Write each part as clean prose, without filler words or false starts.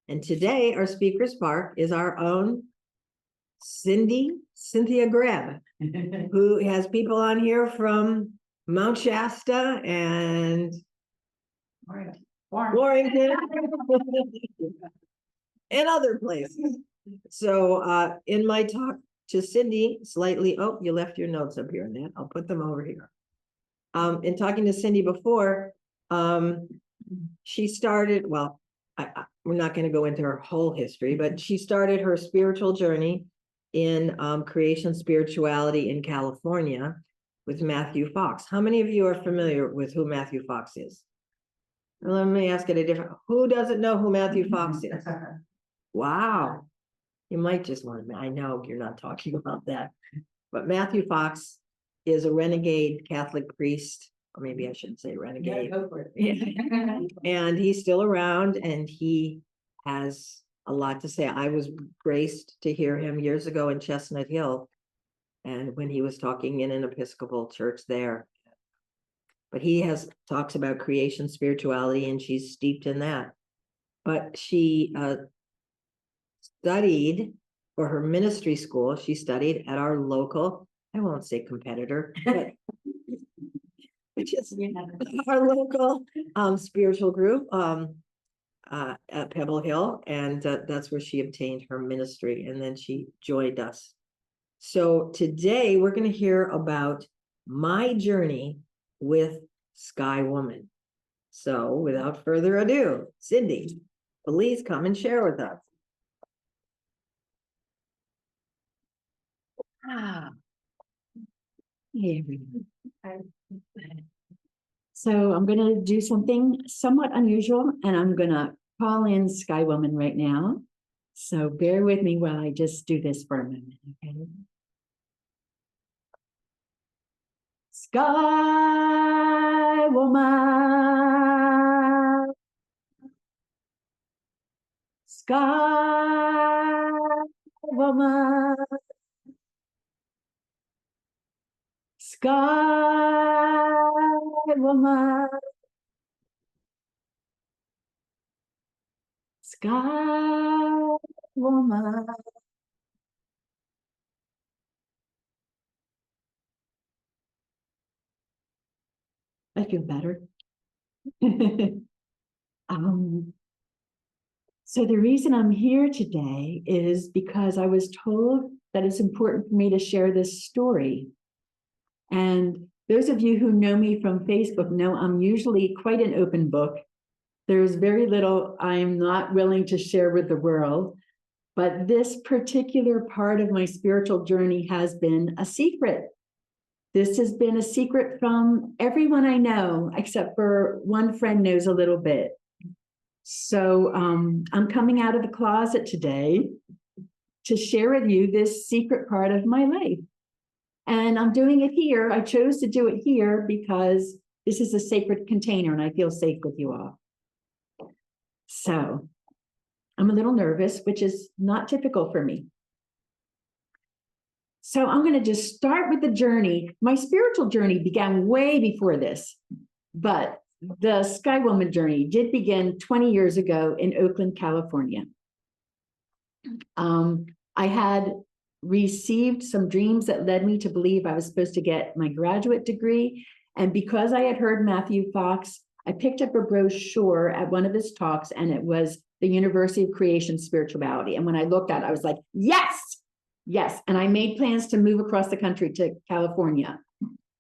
And today our speaker spark is our own Cynthia Greb, who has people on here from Mount Shasta and Warrington and other places. So in my talk to Cindy, slightly, oh, you left your notes up here, Annette. I'll put them over here. In talking to Cindy before, she started, well, we're not going to go into her whole history, but she started her spiritual journey in creation spirituality in California with Matthew Fox. How many of you are familiar with who Matthew Fox is? Let me ask it a different, who doesn't know who Matthew Fox is? Wow. You might just want to, I know you're not talking about that, but Matthew Fox is a renegade Catholic priest, or maybe I shouldn't say renegade. Yeah, go for it. And he's still around and he has a lot to say. I was graced to hear him years ago in Chestnut Hill, and when he was talking in an Episcopal church there. But he talks about creation spirituality, and she's steeped in that. But she studied for her ministry school. She studied at our local, I won't say competitor, but which is our local spiritual group at Pebble Hill. And that's where she obtained her ministry. And then she joined us. So today we're going to hear about my journey with Sky Woman. So without further ado, Cindy, please come and share with us. Hey, everyone. So I'm going to do something somewhat unusual, and I'm going to call in Sky Woman right now. So bear with me while I just do this for a moment, okay? Sky Woman. Sky Woman. Sky Woman. Sky Woman. I feel better. So the reason I'm here today is because I was told that it's important for me to share this story. And those of you who know me from Facebook know I'm usually quite an open book. There's very little I'm not willing to share with the world, but this particular part of my spiritual journey has been a secret. This has been a secret from everyone I know, except for one friend knows a little bit. So I'm coming out of the closet today to share with you this secret part of my life. And I'm doing it here. I chose to do it here because this is a sacred container and I feel safe with you all. So I'm a little nervous, which is not typical for me. So I'm going to just start with the journey. My spiritual journey began way before this, but the Sky Woman journey did begin 20 years ago in Oakland, California. I had received some dreams that led me to believe I was supposed to get my graduate degree. And because I had heard Matthew Fox, I picked up a brochure at one of his talks, and it was the University of Creation Spirituality. And when I looked at it, I was like, yes, yes. And I made plans to move across the country to California.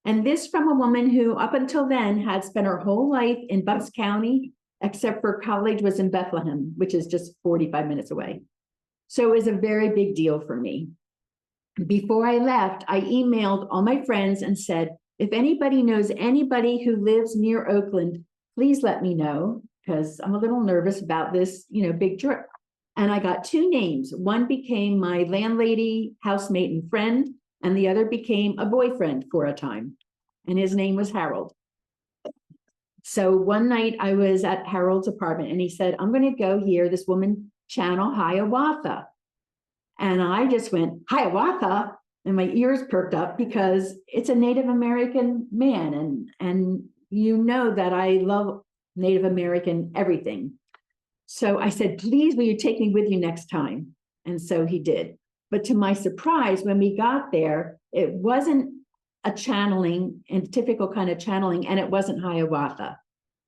And this from a woman who up until then had spent her whole life in Bucks County, except for college was in Bethlehem, which is just 45 minutes away. So it was a very big deal for me. Before I left, I emailed all my friends and said, if anybody knows anybody who lives near Oakland, please let me know, because I'm a little nervous about this, big trip. And I got two names. One became my landlady, housemate, and friend, and the other became a boyfriend for a time. And his name was Harold. So one night I was at Harold's apartment and he said, I'm going to go hear this woman channel Hiawatha. And I just went, Hiawatha? And my ears perked up because it's a Native American man. And you know that I love Native American everything. So I said, please, will you take me with you next time? And so he did. But to my surprise, when we got there, it wasn't a channeling and typical kind of channeling, and it wasn't Hiawatha.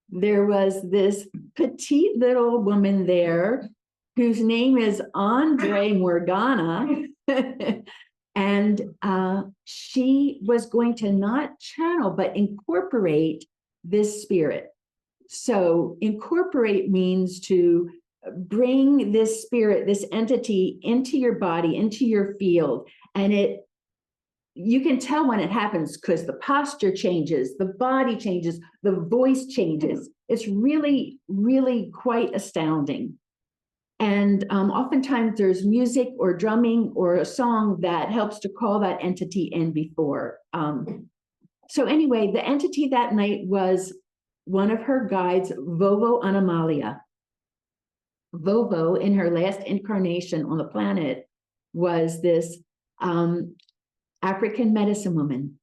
There was this petite little woman there whose name is Andre Morgana. And she was going to not channel, but incorporate this spirit. So incorporate means to bring this spirit, this entity into your body, into your field. And you can tell when it happens because the posture changes, the body changes, the voice changes. It's really, really quite astounding. And oftentimes there's music or drumming or a song that helps to call that entity in before. So anyway, the entity that night was one of her guides, Vovo Anomalia. Vovo, in her last incarnation on the planet, was this African medicine woman.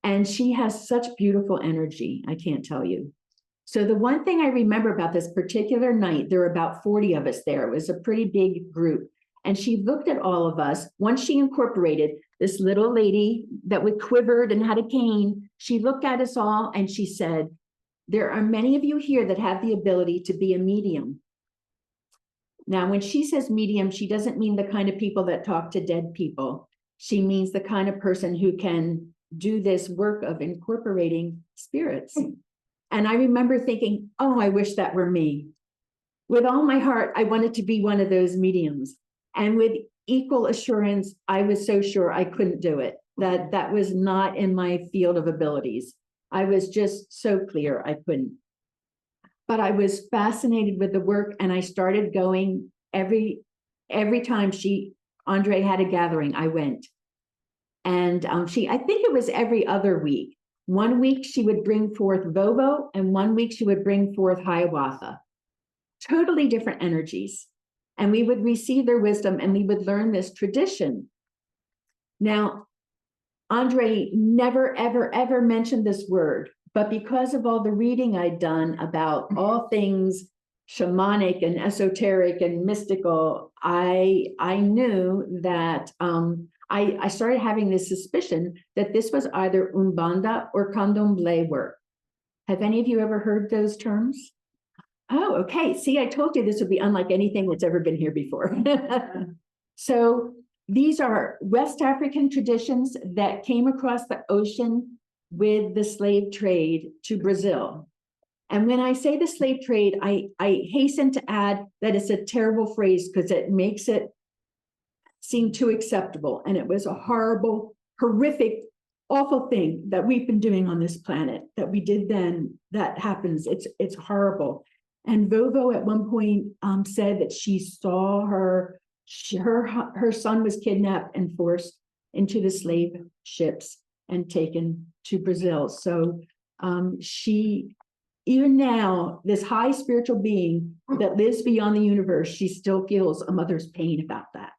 And she has such beautiful energy, I can't tell you. So the one thing I remember about this particular night, there were about 40 of us there. It was a pretty big group. And she looked at all of us. Once she incorporated this little lady that quivered and had a cane, she looked at us all and she said, there are many of you here that have the ability to be a medium. Now, when she says medium, she doesn't mean the kind of people that talk to dead people. She means the kind of person who can do this work of incorporating spirits. And I remember thinking, oh, I wish that were me. With all my heart, I wanted to be one of those mediums. And with equal assurance, I was so sure I couldn't do it, that was not in my field of abilities. I was just so clear I couldn't. But I was fascinated with the work, and I started going every time Andre had a gathering, I went. And I think it was every other week. 1 week she would bring forth Vovo, and 1 week she would bring forth Hiawatha. Totally different energies. And we would receive their wisdom and we would learn this tradition. Now, Andre never, ever, ever mentioned this word, but because of all the reading I'd done about all things shamanic and esoteric and mystical, I knew that I started having this suspicion that this was either Umbanda or Candomblé work. Have any of you ever heard those terms? Oh, okay. See, I told you this would be unlike anything that's ever been here before. So these are West African traditions that came across the ocean with the slave trade to Brazil. And when I say the slave trade, I hasten to add that it's a terrible phrase because it makes it seem too acceptable. And it was a horrible, horrific, awful thing that we've been doing on this planet that we did then. That happens. It's horrible. And Vovo at one point said that she saw her son was kidnapped and forced into the slave ships and taken to Brazil. So she, even now, this high spiritual being that lives beyond the universe, she still feels a mother's pain about that.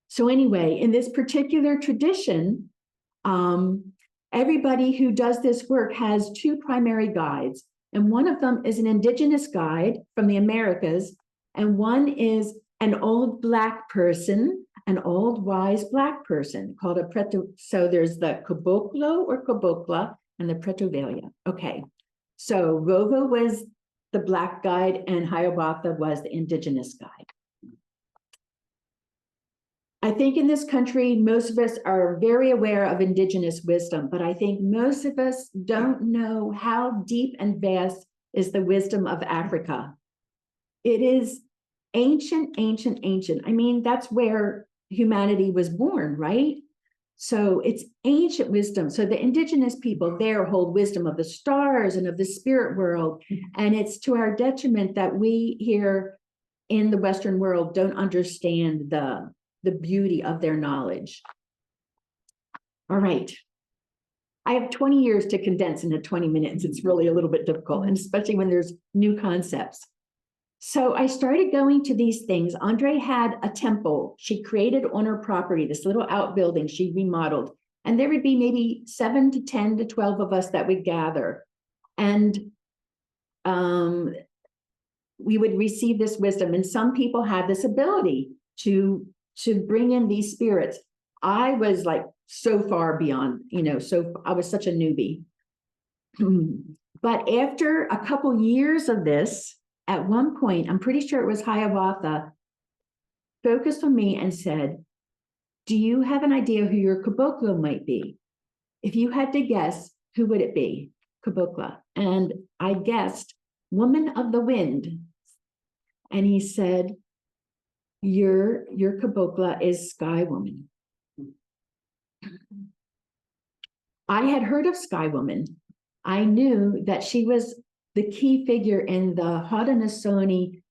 So anyway, in this particular tradition, everybody who does this work has two primary guides. And one of them is an indigenous guide from the Americas, and one is an old Black person, an old wise Black person called a preto. So there's the Caboclo or Cabocla and the Pretovalia. Okay, so Vovo was the Black guide and Hiawatha was the indigenous guide. I think in this country, most of us are very aware of indigenous wisdom, but I think most of us don't know how deep and vast is the wisdom of Africa. It is ancient, ancient, ancient. I mean, that's where humanity was born, right? So it's ancient wisdom. So the indigenous people there hold wisdom of the stars and of the spirit world. And it's to our detriment that we here in the Western world don't understand the beauty of their knowledge. All right. I have 20 years to condense into 20 minutes. It's really a little bit difficult, and especially when there's new concepts. So I started going to these things. Andre had a temple she created on her property, this little outbuilding she remodeled. And there would be maybe 7 to 10 to 12 of us that would gather. And we would receive this wisdom. And some people had this ability to bring in these spirits. I was like so far beyond, so I was such a newbie. But after a couple years of this, at one point, I'm pretty sure it was Hiawatha, focused on me and said, do you have an idea who your caboclo might be? If you had to guess, who would it be? Cabocla. And I guessed woman of the wind. And he said, your cabocla is Sky Woman. I had heard of Sky Woman. I knew that she was the key figure in the Haudenosaunee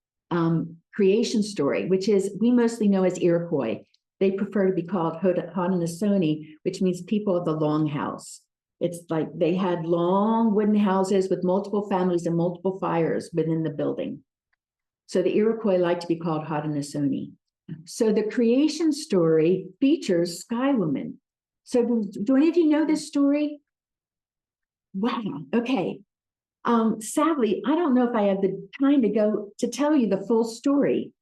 creation story, which is, we mostly know as Iroquois. They prefer to be called Haudenosaunee, which means people of the long house. It's like they had long wooden houses with multiple families and multiple fires within the building. So the Iroquois like to be called Haudenosaunee. So the creation story features Sky Woman. So do any of you know this story? Wow, okay. Sadly, I don't know if I have the time to go to tell you the full story.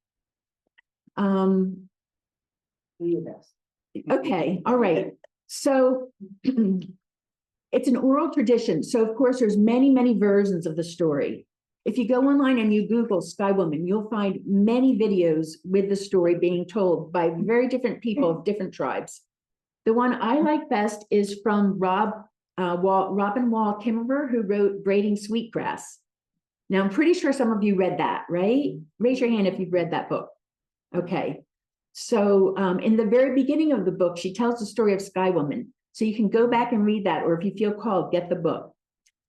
Okay, all right. So it's an oral tradition. So of course, there's many, many versions of the story. If you go online and you Google Sky Woman, you'll find many videos with the story being told by very different people of different tribes. The one I like best is from Robin Wall Kimmerer, who wrote Braiding Sweetgrass. Now, I'm pretty sure some of you read that, right? Raise your hand if you've read that book. Okay. So in the very beginning of the book, she tells the story of Sky Woman. So you can go back and read that, or if you feel called, get the book.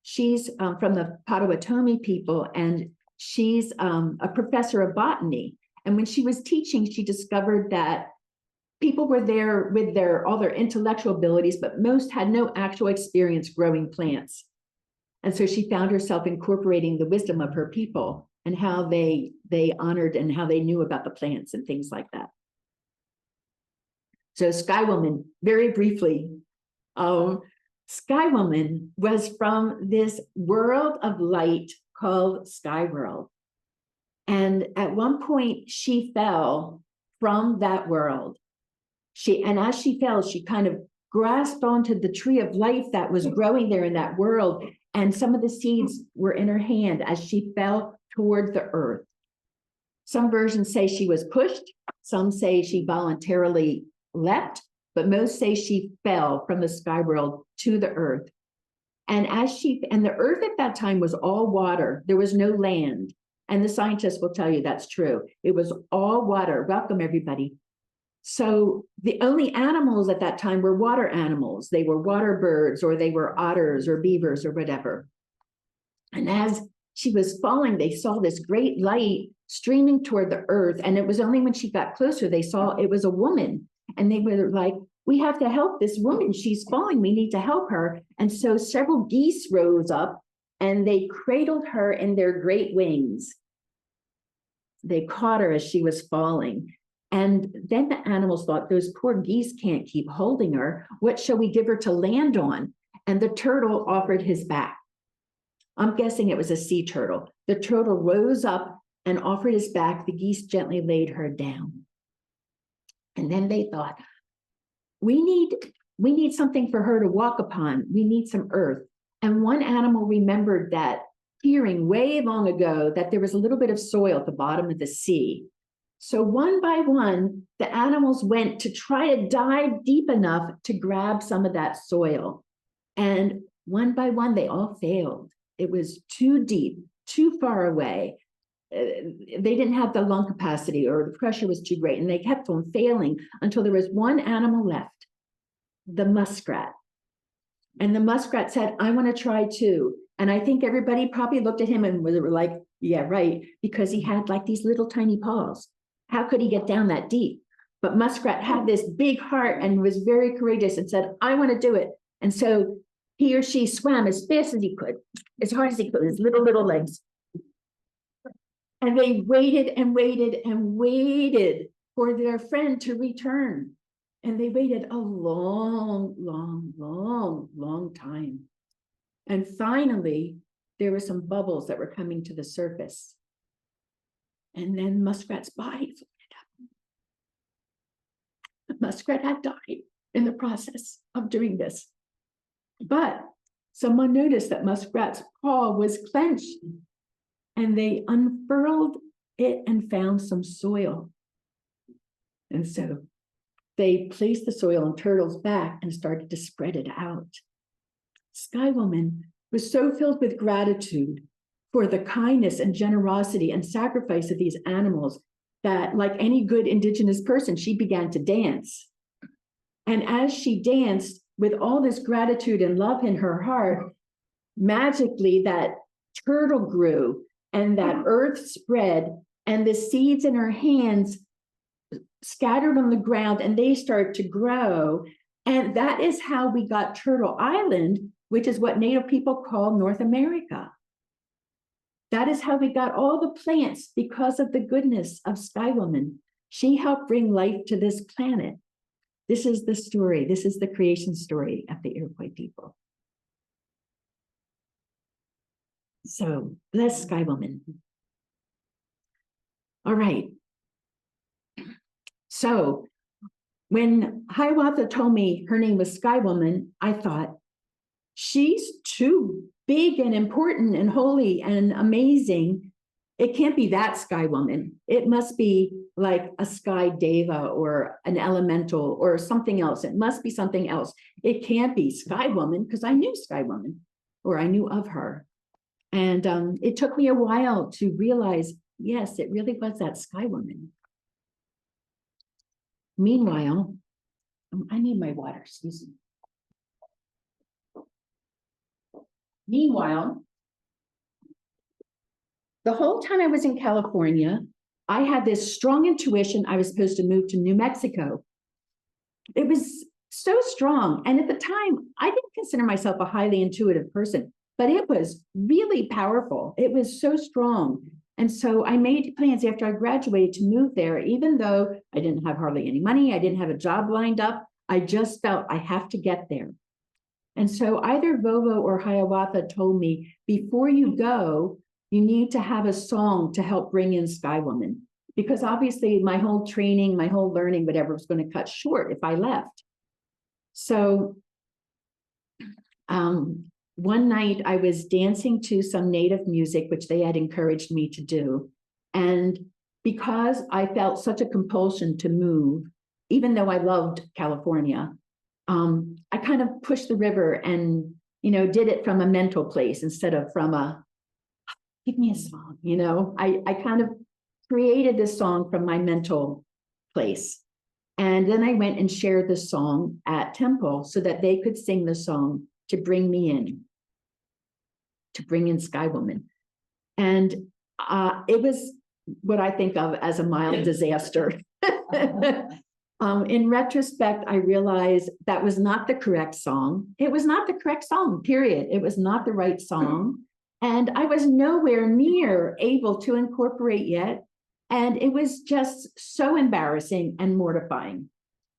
She's from the Potawatomi people, and she's a professor of botany. And when she was teaching, she discovered that people were there with all their intellectual abilities, but most had no actual experience growing plants. And so she found herself incorporating the wisdom of her people and how they honored and how they knew about the plants and things like that. So Sky Woman, very briefly, Sky Woman was from this world of light called Sky World. And at one point she fell from that world. And as she fell, she kind of grasped onto the tree of life that was growing there in that world. And some of the seeds were in her hand as she fell toward the earth. Some versions say she was pushed. Some say she voluntarily leapt, but most say she fell from the sky world to the earth. And the earth at that time was all water. There was no land. And the scientists will tell you that's true. It was all water. Welcome, everybody. So the only animals at that time were water animals. They were water birds, or they were otters or beavers or whatever. And as she was falling, they saw this great light streaming toward the earth. And it was only when she got closer, they saw it was a woman. And they were like, we have to help this woman. She's falling. We need to help her. And so several geese rose up and they cradled her in their great wings. They caught her as she was falling. And then the animals thought, those poor geese can't keep holding her. What shall we give her to land on? And the turtle offered his back. I'm guessing it was a sea turtle. The turtle rose up and offered his back. The geese gently laid her down. And then they thought, we need something for her to walk upon. We need some earth. And one animal remembered that hearing way long ago that there was a little bit of soil at the bottom of the sea. So one by one, the animals went to try to dive deep enough to grab some of that soil. And one by one, they all failed. It was too deep, too far away. They didn't have the lung capacity, or the pressure was too great, and they kept on failing until there was one animal left, the muskrat. And the muskrat said, I want to try too. And I think everybody probably looked at him and were like, yeah, right, because he had like these little tiny paws. How could he get down that deep? But muskrat had this big heart and was very courageous and said, I want to do it. And so he or she swam as fast as he could, as hard as he could, his little legs. And they waited and waited and waited for their friend to return. And they waited a long, long, long, long time. And finally, there were some bubbles that were coming to the surface. And then Muskrat's body floated up. The muskrat had died in the process of doing this. But someone noticed that Muskrat's paw was clenched, and they unfurled it and found some soil. And so they placed the soil on Turtle's back and started to spread it out. Sky Woman was so filled with gratitude for the kindness and generosity and sacrifice of these animals that, like any good Indigenous person, she began to dance. And as she danced with all this gratitude and love in her heart, magically that turtle grew and that earth spread, and the seeds in her hands scattered on the ground and they started to grow. And that is how we got Turtle Island, which is what Native people call North America. That is how we got all the plants, because of the goodness of Sky Woman. She helped bring life to this planet. This is the story. This is the creation story of the Iroquois people. So bless Sky Woman. All right. So when Hiawatha told me her name was Sky Woman, I thought, she's too big and important and holy and amazing. It can't be that Sky Woman. It must be like a Sky Deva or an elemental or something else. It must be something else. It can't be Sky Woman, because I knew Sky Woman, or I knew of her. And it took me a while to realize, yes, it really was that Sky Woman. Meanwhile, I need my water, excuse me. Meanwhile, the whole time I was in California, I had this strong intuition I was supposed to move to New Mexico. It was so strong. And at the time, I didn't consider myself a highly intuitive person, but it was really powerful. It was so strong. And so I made plans after I graduated to move there, even though I didn't have hardly any money. I didn't have a job lined up. I just felt I have to get there. And so either Vovo or Hiawatha told me, before you go, you need to have a song to help bring in Sky Woman. Because obviously my whole training, my whole learning, whatever, was going to cut short if I left. So one night I was dancing to some native music, which they had encouraged me to do. And because I felt such a compulsion to move, even though I loved California, I kind of pushed the river and, did it from a mental place instead of from a, give me a song, I kind of created this song from my mental place. And then I went and shared the song at Temple so that they could sing the song to bring me in, to bring in Sky Woman. And it was what I think of as a mild disaster. In retrospect, I realized that was not the correct song. It was not the correct song, period. It was not the right song. And I was nowhere near able to incorporate yet. And it was just so embarrassing and mortifying.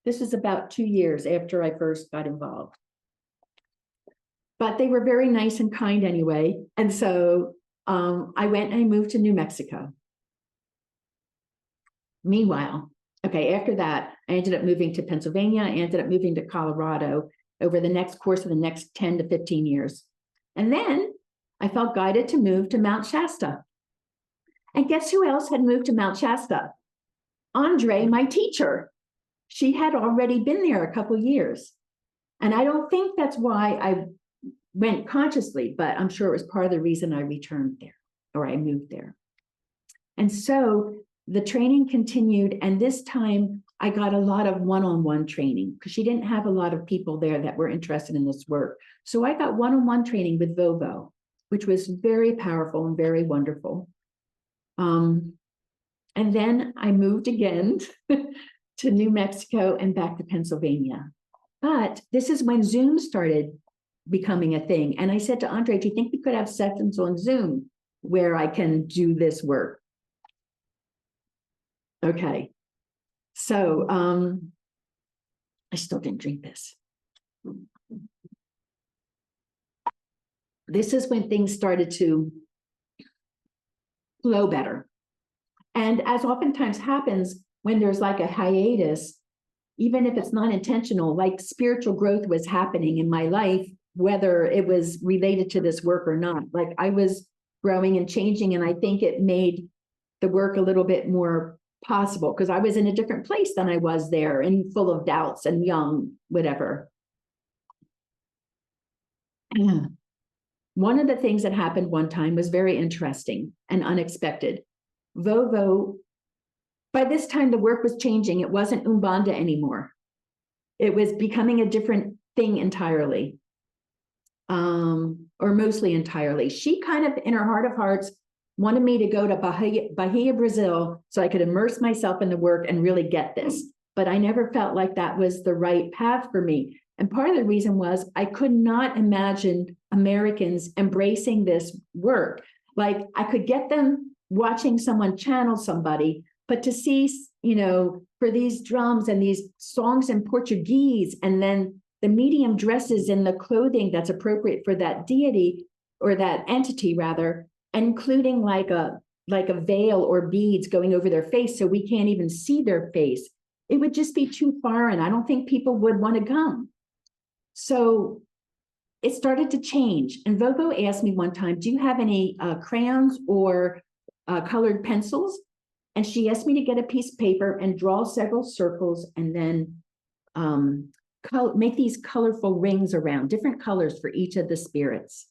This was about 2 years after I first got involved. But they were very nice and kind anyway. And so I went and I moved to New Mexico. Meanwhile, okay, after that, I ended up moving to Pennsylvania. I ended up moving to Colorado over the next course of the next 10 to 15 years. And then I felt guided to move to Mount Shasta. And guess who else had moved to Mount Shasta? Andre, my teacher. She had already been there a couple years. And I don't think that's why I went consciously, but I'm sure it was part of the reason I returned there, or I moved there. And so the training continued, and this time I got a lot of one-on-one training because she didn't have a lot of people there that were interested in this work. So I got one-on-one training with Vovo, which was very powerful and very wonderful. And then I moved again to New Mexico and back to Pennsylvania. But this is when Zoom started becoming a thing. And I said to Andre, do you think we could have sessions on Zoom where I can do this work? Okay. So I still didn't drink this. This is when things started to flow better. And as oftentimes happens when there's like a hiatus, even if it's not intentional, like spiritual growth was happening in my life, whether it was related to this work or not. Like I was growing and changing, and I think it made the work a little bit more possible because I was in a different place than I was there and full of doubts and young, whatever. One of the things that happened one time was very interesting and unexpected. Vovo, by this time, the work was changing. It wasn't Umbanda anymore. It was becoming a different thing entirely, or mostly entirely. She kind of, in her heart of hearts, wanted me to go to Bahia, Brazil, so I could immerse myself in the work and really get this. But I never felt like that was the right path for me. And part of the reason was I could not imagine Americans embracing this work. Like I could get them watching someone channel somebody, but to see, you know, for these drums and these songs in Portuguese, and then the medium dresses in the clothing that's appropriate for that deity or that entity rather, including like a veil or beads going over their face so we can't even see their face. It would just be too foreign. I don't think people would want to come. So it started to change. And Vovo asked me one time, do you have any crayons or colored pencils? And she asked me to get a piece of paper and draw several circles and then make these colorful rings around, different colors for each of the spirits.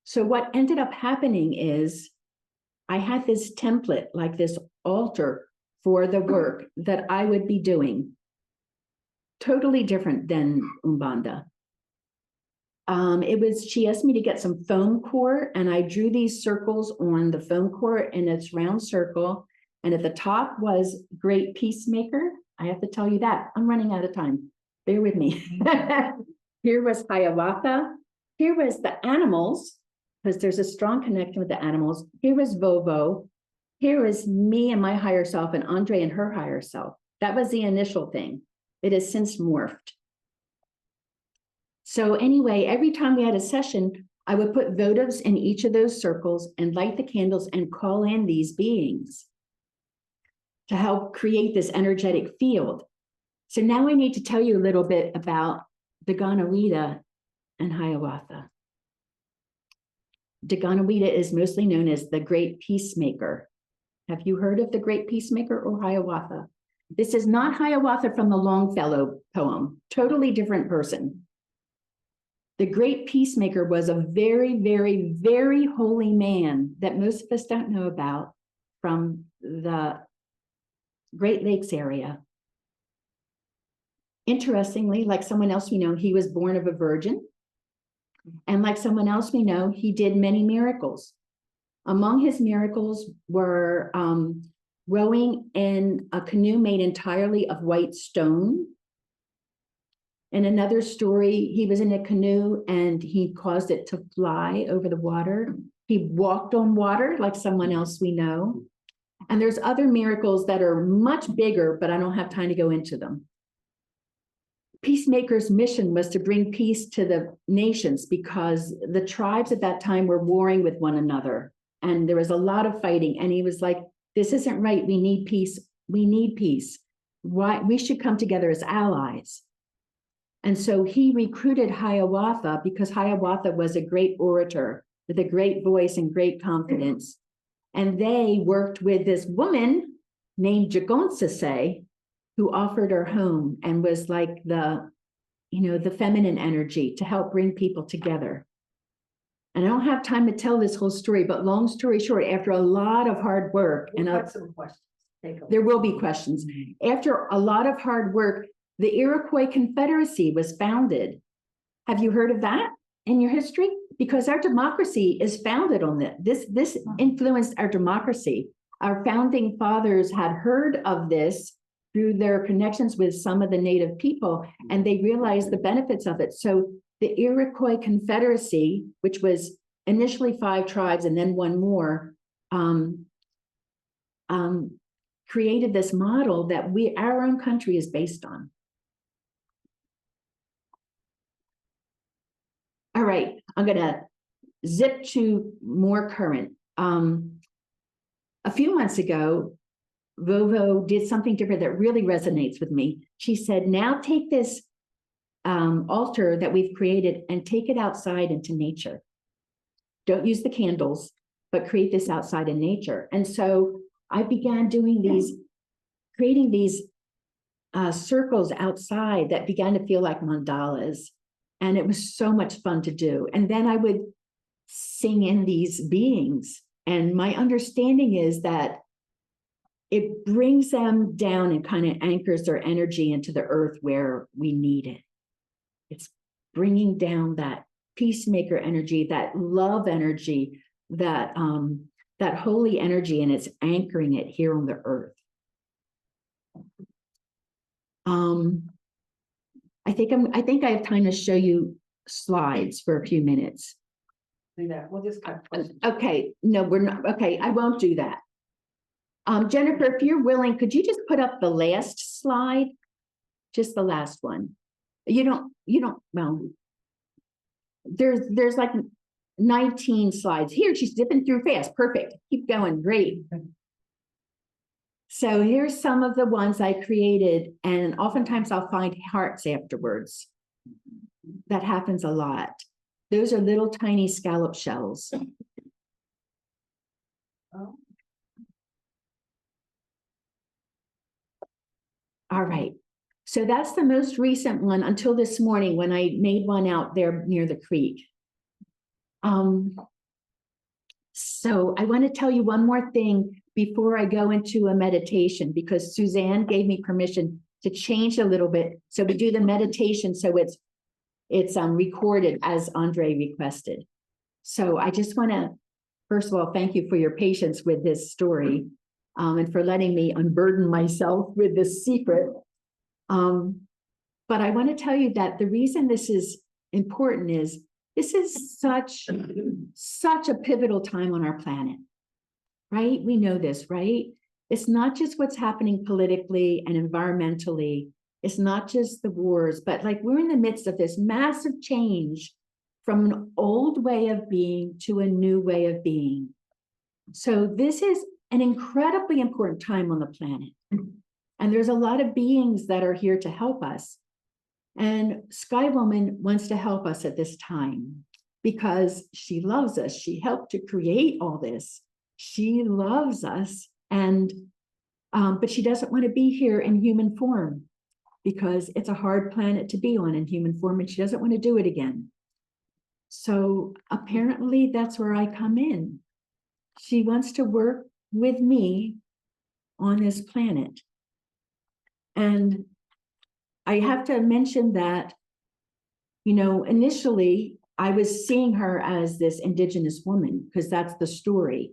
So what ended up happening is I had this template, like this altar for the work that I would be doing, totally different than Umbanda. She asked me to get some foam core, and I drew these circles on the foam core in its round circle. And at the top was Great Peacemaker. I have to tell you that. I'm running out of time. Bear with me. Here was Hiawatha. Here was the animals, because there's a strong connection with the animals. Here was Vovo. Here is me and my higher self, and Andre and her higher self. That was the initial thing. It has since morphed. So anyway, every time we had a session, I would put votives in each of those circles and light the candles and call in these beings to help create this energetic field. So now I need to tell you a little bit about Daganawida and Hiawatha. Daganawida is mostly known as the Great Peacemaker. Have you heard of the Great Peacemaker or Hiawatha? This is not Hiawatha from the Longfellow poem, totally different person. The Great Peacemaker was a very, very, very holy man that most of us don't know about from the Great Lakes area. Interestingly, like someone else we know, he was born of a virgin. And like someone else we know, he did many miracles. Among his miracles were rowing in a canoe made entirely of white stone. In another story, he was in a canoe and he caused it to fly over the water. He walked on water like someone else we know. And there's other miracles that are much bigger, but I don't have time to go into them. Peacemaker's mission was to bring peace to the nations because the tribes at that time were warring with one another. And there was a lot of fighting. And he was like, this isn't right. We need peace. We need peace. Why? We should come together as allies. And so he recruited Hiawatha because Hiawatha was a great orator with a great voice and great confidence. And they worked with this woman named Jagonsase, who offered her home and was like the feminine energy to help bring people together. And I don't have time to tell this whole story, but long story short, after a lot of hard work, We'll have some questions. there will be questions. After a lot of hard work, the Iroquois Confederacy was founded. Have you heard of that in your history? Because our democracy is founded on this. This influenced our democracy. Our founding fathers had heard of this through their connections with some of the native people, and they realized the benefits of it. So the Iroquois Confederacy, which was initially 5 tribes and then one more, created this model that our own country is based on. All right, I'm gonna zip to more current. a few months ago, Vovo did something different that really resonates with me. She said, now take this altar that we've created and take it outside into nature. Don't use the candles, but create this outside in nature. And so I began doing these, creating these circles outside that began to feel like mandalas. And it was so much fun to do. And then I would sing in these beings. And my understanding is that it brings them down and kind of anchors their energy into the earth where we need it. It's bringing down that peacemaker energy, that love energy, that holy energy, and it's anchoring it here on the earth. I think I have time to show you slides for a few minutes. Do that. We'll just cut. Okay, no, we're not. Okay, I won't do that. Jennifer, if you're willing, could you just put up the last slide? Just the last one. You don't, well, there's like 19 slides. Here, she's dipping through fast. Perfect. Keep going. Great. So here's some of the ones I created, and oftentimes I'll find hearts afterwards. That happens a lot. Those are little tiny scallop shells. Oh. All right. So that's the most recent one until this morning when I made one out there near the creek. So I want to tell you one more thing before I go into a meditation, because Suzanne gave me permission to change a little bit. So we do the meditation so it's recorded as Andre requested. So I just want to, first of all, thank you for your patience with this story, and for letting me unburden myself with this secret. But I want to tell you that the reason this is important is this is such a pivotal time on our planet, right? We know this, right? It's not just what's happening politically and environmentally. It's not just the wars, but like we're in the midst of this massive change from an old way of being to a new way of being. So this is an incredibly important time on the planet. And there's a lot of beings that are here to help us. And Sky Woman wants to help us at this time because she loves us. She helped to create all this. She loves us, and but she doesn't want to be here in human form because it's a hard planet to be on in human form, and she doesn't want to do it again. So apparently that's where I come in. She wants to work with me on this planet. And I have to mention that, you know, initially I was seeing her as this Indigenous woman because that's the story.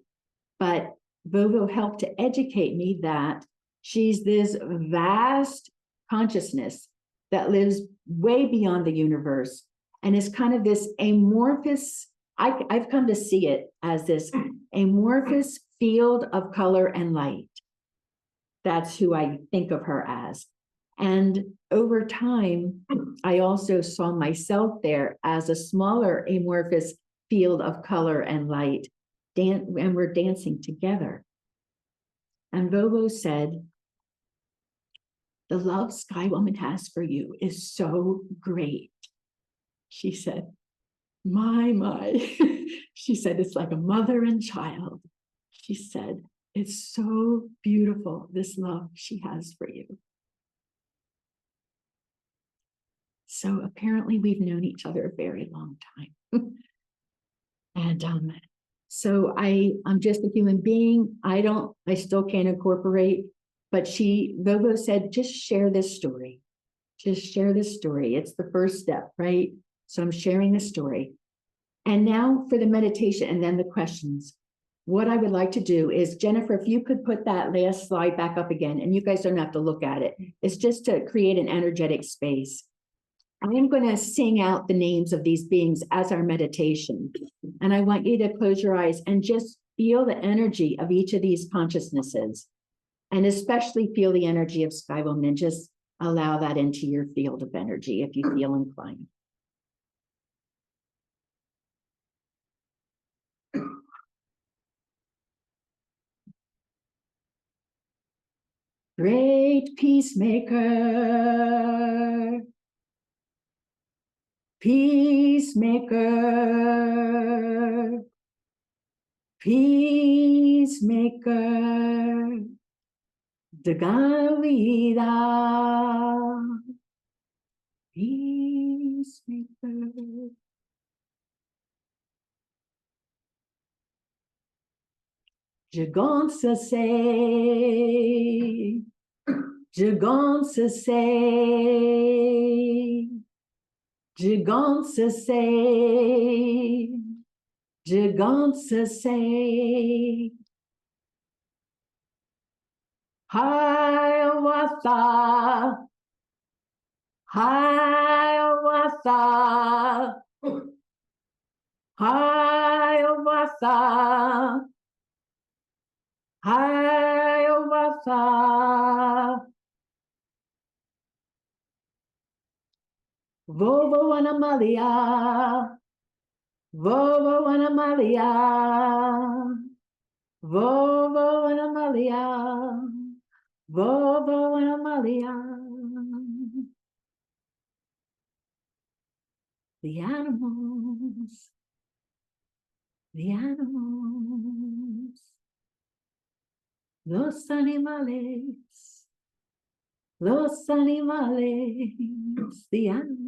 But Vovo helped to educate me that she's this vast consciousness that lives way beyond the universe and is kind of this amorphous, I've come to see it as this amorphous field of color and light. That's who I think of her as. And over time, I also saw myself there as a smaller amorphous field of color and light, and we're dancing together. And Vovo said, the love Sky Woman has for you is so great. She said, my. She said, it's like a mother and child. She said, it's so beautiful, this love she has for you. So apparently we've known each other a very long time. And so I'm just a human being. I still can't incorporate, but Vovo said, just share this story. Just share this story. It's the first step, right? So I'm sharing the story. And now for the meditation and then the questions. What I would like to do is, Jennifer, if you could put that last slide back up again, and you guys don't have to look at it. It's just to create an energetic space. I'm going to sing out the names of these beings as our meditation. And I want you to close your eyes and just feel the energy of each of these consciousnesses. And especially feel the energy of Sky Woman, and just allow that into your field of energy if you feel inclined. Great peacemaker, peacemaker, peacemaker, de gran vida, peacemaker. Gigante say, gigante say, gigante say, gigante say. Hiawatha, Hiawatha, Hiawatha, Hiawatha. Vovo and Amalia, Vovo and Amalia, Vovo and Amalia, Vovo and Amalia. The animals, the animals, los animales, los animales, the animals.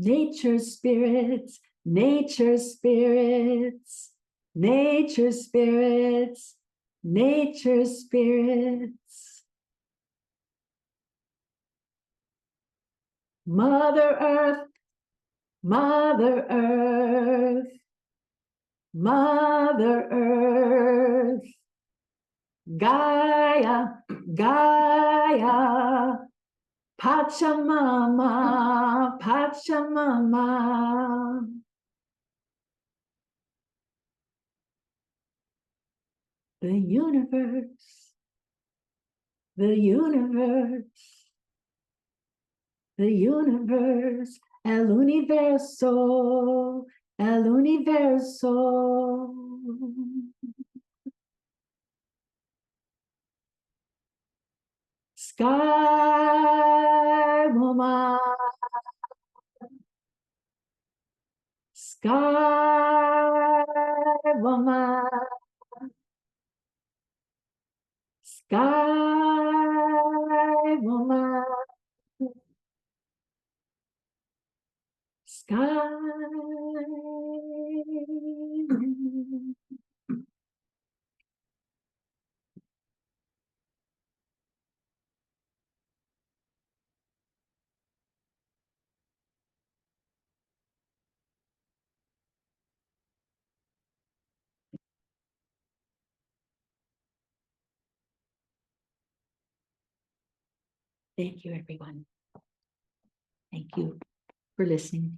Nature spirits, nature spirits, nature spirits, nature spirits. Mother Earth, Mother Earth, Mother Earth. Gaia, Gaia, Pachamama, Pachamama. The universe, the universe, the universe, el universo, el universo. Sky woman, sky woman, sky woman, sky. Thank you, everyone. Thank you for listening.